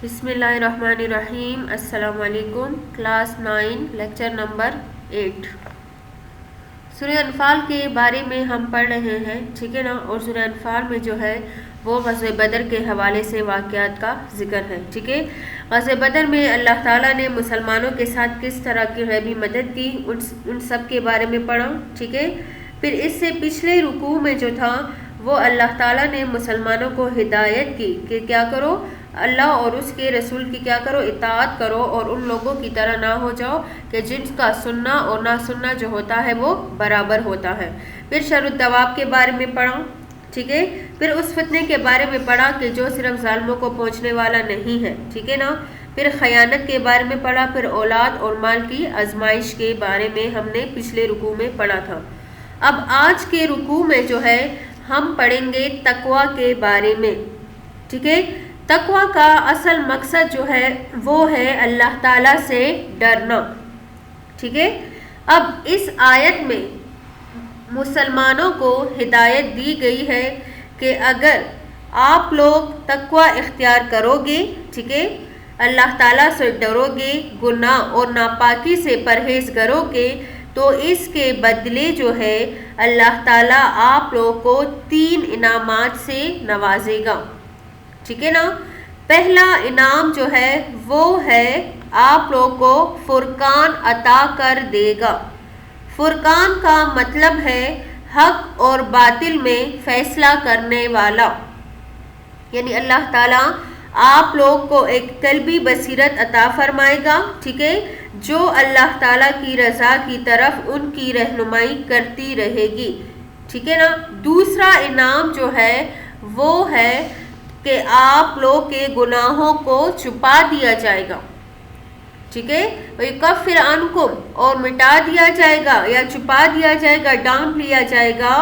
بسم اللہ الرحمن الرحیم۔ السلام علیکم۔ کلاس 9 لیکچر نمبر 8 سورہ انفال کے بارے میں ہم پڑھ رہے ہیں، ٹھیک ہے نا۔ اور سورہ انفال میں جو ہے وہ غزوہ بدر کے حوالے سے واقعات کا ذکر ہے، ٹھیک ہے۔ غزوہ بدر میں اللہ تعالیٰ نے مسلمانوں کے ساتھ کس طرح کی غیبی مدد کی، ان سب کے بارے میں پڑھا، ٹھیک ہے۔ پھر اس سے پچھلے رکوع میں جو تھا وہ اللہ تعالیٰ نے مسلمانوں کو ہدایت کی کہ کیا کرو، اللہ اور اس کے رسول کی کیا کرو، اطاعت کرو، اور ان لوگوں کی طرح نہ ہو جاؤ کہ جن کا سننا اور نہ سننا جو ہوتا ہے وہ برابر ہوتا ہے۔ پھر شر الدواب کے بارے میں پڑھا، ٹھیک ہے۔ پھر اس فتنے کے بارے میں پڑھا کہ جو صرف ظالموں کو پہنچنے والا نہیں ہے، ٹھیک ہے نا۔ پھر خیانت کے بارے میں پڑھا، پھر اولاد اور مال کی آزمائش کے بارے میں ہم نے پچھلے رکوع میں پڑھا تھا۔ اب آج کے رکوع میں جو ہے ہم پڑھیں گے تقویٰ کے بارے میں، ٹھیک ہے۔ تقویٰ کا اصل مقصد جو ہے وہ ہے اللہ تعالیٰ سے ڈرنا، ٹھیک ہے۔ اب اس آیت میں مسلمانوں کو ہدایت دی گئی ہے کہ اگر آپ لوگ تقویٰ اختیار کرو گے، ٹھیک ہے، اللہ تعالیٰ سے ڈرو گے، گناہ اور ناپاکی سے پرہیز کرو گے، تو اس کے بدلے جو ہے اللہ تعالیٰ آپ لوگوں کو 3 انعامات سے نوازے گا، ٹھیک ہے نا۔ پہلا انعام جو ہے وہ ہے آپ لوگوں کو فرقان عطا کر دے گا۔ فرقان کا مطلب ہے حق اور باطل میں فیصلہ کرنے والا، یعنی اللہ تعالیٰ آپ لوگ کو ایک قلبی بصیرت عطا فرمائے گا، ٹھیک ہے، جو اللہ تعالیٰ کی رضا کی طرف ان کی رہنمائی کرتی رہے گی، ٹھیک ہے نا۔ دوسرا انعام جو ہے وہ ہے کہ آپ لوگ کے گناہوں کو چھپا دیا جائے گا، ٹھیک ہے۔ وَيُكَفِّرْ عَنْكُمْ، اور مٹا دیا جائے گا یا چھپا دیا جائے گا، ڈھانپ لیا جائے گا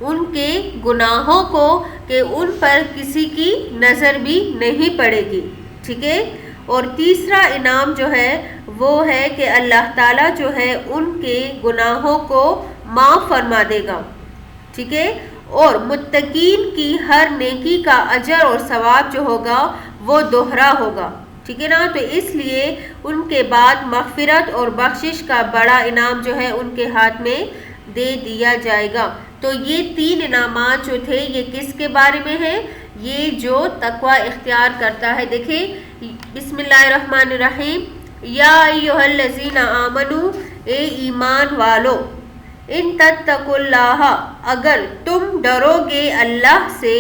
ان کے گناہوں کو کہ ان پر کسی کی نظر بھی نہیں پڑے گی، ٹھیک ہے۔ اور تیسرا انعام جو ہے وہ ہے کہ اللہ تعالیٰ جو ہے ان کے گناہوں کو معاف فرما دے گا، ٹھیک ہے۔ اور متقین کی ہر نیکی کا اجر اور ثواب جو ہوگا وہ دوہرا ہوگا، ٹھیک ہے نا۔ تو اس لیے ان کے بعد مغفرت اور بخشش کا بڑا انعام جو ہے ان کے ہاتھ میں دے دیا جائے گا۔ تو یہ 3 انعامات جو تھے یہ کس کے بارے میں ہے؟ یہ جو تقویٰ اختیار کرتا ہے۔ دیکھیں بسم اللہ الرحمن الرحیم، یا ایھا الذین آمنوا، اے ایمان والو، ان تتقوا اللہ، اگر تم ڈرو گے اللہ سے،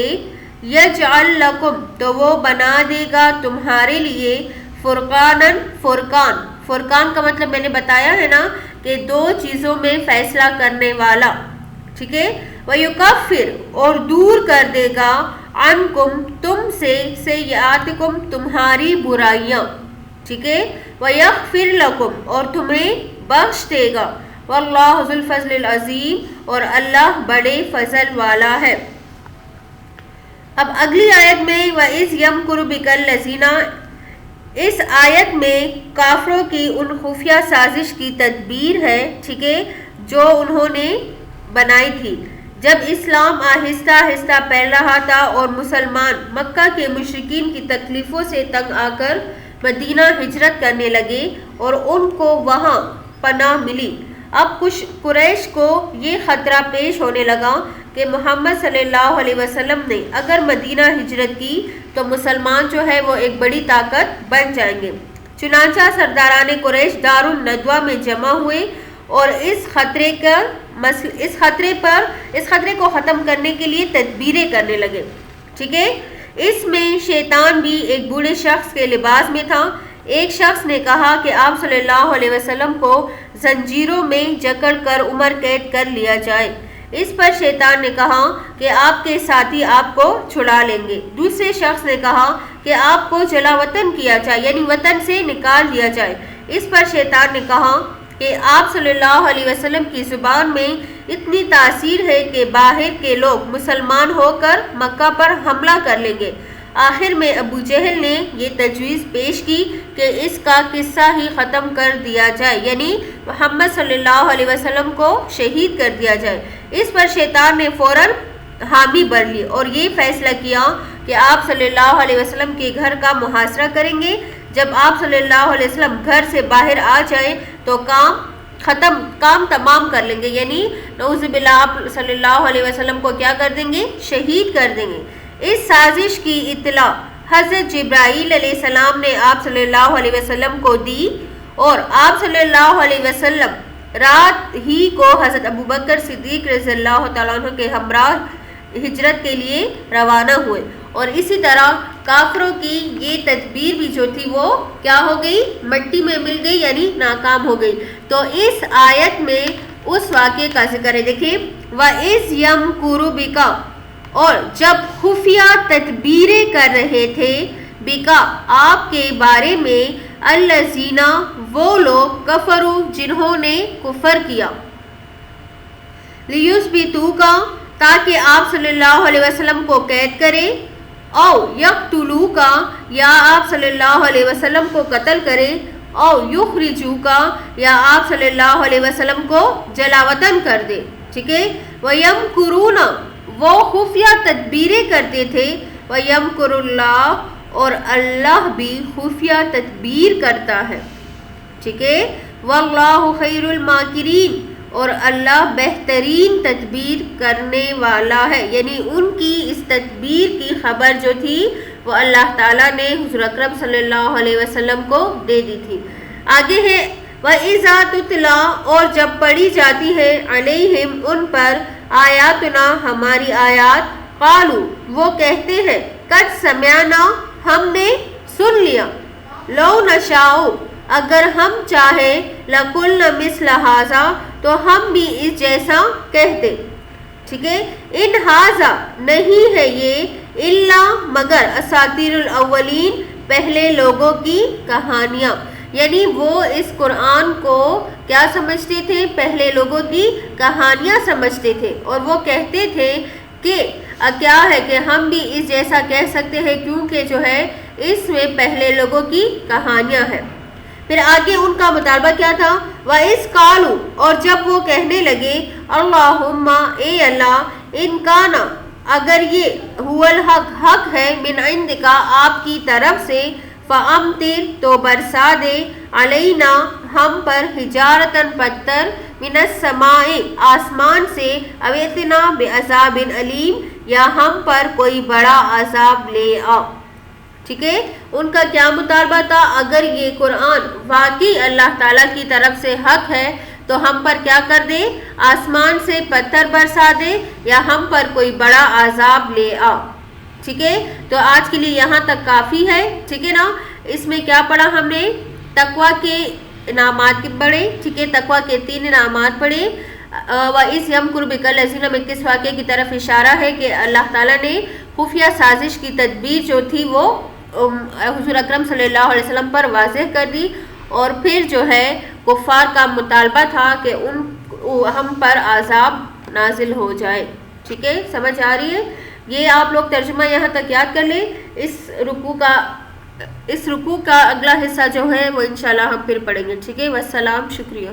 یجعل لکم، تو وہ بنا دے گا تمہارے لیے فرقاناً، فرقان کا مطلب میں نے بتایا ہے نا کہ 2 چیزوں میں فیصلہ کرنے والا، ٹھیک ہے۔ وَيُكَفِّرْ، اور دور کر دے گا، عَنْكُمْ، تم سے، سیئاتکم، تمہاری برائیاں، ٹھیک ہے۔ وَيَغْفِرْ لَكُمْ، اور تمہیں بخش دے گا، وَاللَّهُ ذُو الْفَضْلِ الْعَظِيمِ، اور اللہ بڑے فضل والا ہے۔ اب اگلی آیت میں وَإِذْ يَمْكُرُ بِكَ الَّذِينَ، اس آیت میں کافروں کی ان خفیہ سازش کی تدبیر ہے، ٹھیک ہے، جو انہوں نے بنائی تھی جب اسلام آہستہ آہستہ پھیل رہا تھا اور مسلمان مکہ کے مشرکین کی تکلیفوں سے تنگ آ کر مدینہ ہجرت کرنے لگے اور ان کو وہاں پناہ ملی۔ اب کچھ قریش کو یہ خطرہ پیش ہونے لگا کہ محمد صلی اللہ علیہ وسلم نے اگر مدینہ ہجرت کی تو مسلمان جو ہے وہ ایک بڑی طاقت بن جائیں گے۔ چنانچہ سرداران قریش دار الندوہ میں جمع ہوئے اور اس خطرے کو ختم کرنے کے لیے تدبیریں کرنے لگے، ٹھیک ہے۔ اس میں شیطان بھی ایک بوڑھے شخص کے لباس میں تھا۔ ایک شخص نے کہا کہ آپ صلی اللہ علیہ وسلم کو زنجیروں میں جکڑ کر عمر قید کر لیا جائے۔ اس پر شیطان نے کہا کہ آپ کے ساتھی آپ کو چھڑا لیں گے۔ دوسرے شخص نے کہا کہ آپ کو جلا وطن کیا جائے، یعنی وطن سے نکال دیا جائے۔ اس پر شیطان نے کہا کہ آپ صلی اللہ علیہ وسلم کی زبان میں اتنی تاثیر ہے کہ باہر کے لوگ مسلمان ہو کر مکہ پر حملہ کر لیں گے۔ آخر میں ابو جہل نے یہ تجویز پیش کی کہ اس کا قصہ ہی ختم کر دیا جائے، یعنی محمد صلی اللہ علیہ وسلم کو شہید کر دیا جائے۔ اس پر شیطان نے فوراً حامی بھر لی اور یہ فیصلہ کیا کہ آپ صلی اللہ علیہ وسلم کے گھر کا محاصرہ کریں گے. جب آپ صلی اللہ علیہ وسلم گھر سے باہر آ جائیں تو کام تمام کر لیں گے، یعنی نعوذ باللہ آپ صلی اللہ علیہ وسلم کو کیا کر دیں گے؟ شہید کر دیں گے. اس سازش کی اطلاع حضرت جبرائیل علیہ السلام نے آپ صلی اللہ علیہ وسلم کو دی اور آپ صلی اللہ علیہ وسلم رات ہی کو حضرت ابوبکر صدیق رضی اللہ تعالیٰ عنہ کے ہمراہ ہجرت کے لیے روانہ ہوئے. اور اسی طرح کافروں کی یہ تدبیر بھی جو تھی وہ کیا ہو گئی؟ مٹی میں مل گئی، یعنی ناکام ہو گئی. تو اس آیت میں اس واقعے کا ذکر ہے. دیکھیں وَإِذْ يَمْكُرُ بِكَ، اور جب خفیہ تدبیریں کر رہے تھے، بِكَ آپ کے بارے میں، الَّذِينَ وہ لوگ، کفروا جنہوں نے کفر کیا، لِيُثْبِتُوكَ تاکہ آپ صلی اللہ علیہ وسلم کو قید کرے، او یقتلوک یا آپ صلی اللہ علیہ وسلم کو قتل کرے، او یخرجوک یا آپ صلی اللہ علیہ وسلم کو جلا وطن کر دے. ٹھیک ہے. وَيَمْكُرُونَ وہ خفیہ تدبیریں کرتے تھے، وَيَمْكُرُ اللَّهُ اور اللہ بھی خفیہ تدبیر کرتا ہے. ٹھیک ہے. وَاللَّهُ خَيْرُ الْمَاكِرِينَ اور اللہ بہترین تدبیر کرنے والا ہے، یعنی ان کی اس تدبیر کی خبر جو تھی وہ اللہ تعالیٰ نے حضور اکرم صلی اللہ علیہ وسلم کو دے دی تھی. آگے ہے وَإِذَا تُتْلَىٰ اور جب پڑھی جاتی ہے، علیہم ان پر، آیاتنا ہماری آیات، قالوا وہ کہتے ہیں، قد سمعنا ہم نے سن لیا، لو نشاء اگر ہم چاہے، لَقُلْنَا مِثْلَ هَٰذَا تو ہم بھی اس جیسا کہتے. ٹھیک ہے. ان ہاذا نہیں ہے یہ، الا مگر، اساطیر الاولین پہلے لوگوں کی کہانیاں، یعنی وہ اس قرآن کو کیا سمجھتے تھے؟ پہلے لوگوں کی کہانیاں سمجھتے تھے، اور وہ کہتے تھے کہ کیا ہے کہ ہم بھی اس جیسا کہہ سکتے ہیں کیونکہ جو ہے اس میں پہلے لوگوں کی کہانیاں ہیں. پھر آگے ان کا مطالبہ کیا تھا؟ وَإِذْ قَالُوا اور جب وہ کہنے لگے، اللہم اے اللہ، ان کانا اگر یہ هو الحق حق ہے، من عندک آپ کی طرف سے، فَأَمْطِرْ تو برسا دے، علینا ہم پر، حجارتاً پتھر، من السماء آسمان سے، او ائتنا بعذاب علیم یا ہم پر کوئی بڑا عذاب لے آ. ٹھیک ہے. ان کا کیا مطالبہ تھا؟ اگر یہ قرآن واقعی اللہ تعالیٰ کی طرف سے حق ہے تو ہم پر کیا کر دے؟ آسمان سے پتھر برسا دے یا ہم پر کوئی بڑا عذاب لے آ. ٹھیک ہے. تو آج کے لیے یہاں تک کافی ہے. ٹھیک ہے نا. اس میں کیا پڑھا ہم نے؟ تقویٰ کے انعامات پڑھے. ٹھیک ہے. تقویٰ کے 3 انعامات پڑھے. وَإِذْ يَمْكُرُ بِكَ الَّذِينَ میں کس واقعے کی طرف اشارہ ہے کہ اللہ تعالیٰ نے خفیہ سازش کی تدبیر جو تھی وہ حضور اکرم صلی اللہ علیہ وسلم پر واضح کر دی، اور پھر جو ہے کفار کا مطالبہ تھا کہ ہم پر عذاب نازل ہو جائے. ٹھیک ہے. سمجھ آ رہی ہے؟ یہ آپ لوگ ترجمہ یہاں تک یاد کر لیں. اس رکوع کا اگلا حصہ جو ہے وہ انشاءاللہ ہم پھر پڑھیں گے. ٹھیک ہے. والسلام. شکریہ.